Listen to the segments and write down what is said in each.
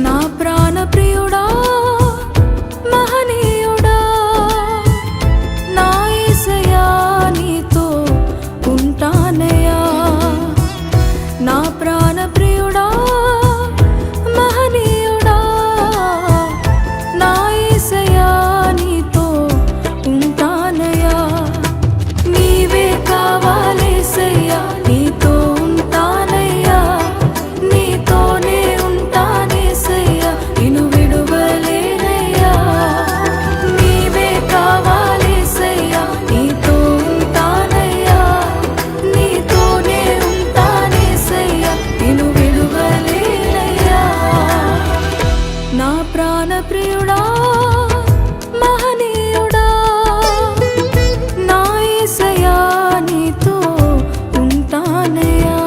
నా ప్రాణ ప్రియుడా మహనీయుడా నా యేసయ్యా నీతో ఉంటానయ్యా నా ప్రాణ ప్రియుడా మహనీయుడా నా యేసయ్యా నీతో ఉంటానయ్యా నీవే కావాలేసయ్యా నీతో ఉంటానయ్యా నీతోనే ఉంటానేసయ్యా నిన్ను విడువలేనయ్యా నీవే కావాలేసయ్యా నీతో ఉంటానయ్యా నీతోనే ఉంటానేసయ్యా నిన్ను విడువలేనయ్యా నా ప్రాణ ప్రియుడా మహనీయుడా నా యేసయ్యా నీతో ఉంటానయ్యా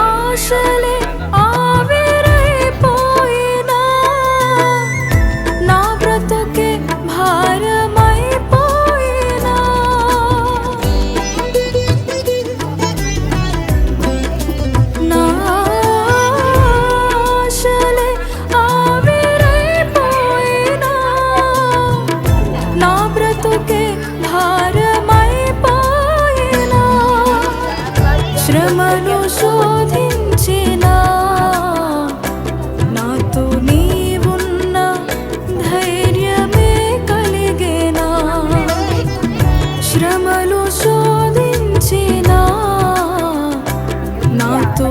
ఆశలే ఆవిరైపోయినా నా బ్రతుకే భారమైపోయినా నా ఆశలే ఆవిరైపోయినా నా బ్రతుకే భారమైపోయినా శ్రమను శోధించినా నాతో నీవున్న ధైర్యమే కలిగేనా శ్రమలు శోధించినా నాతో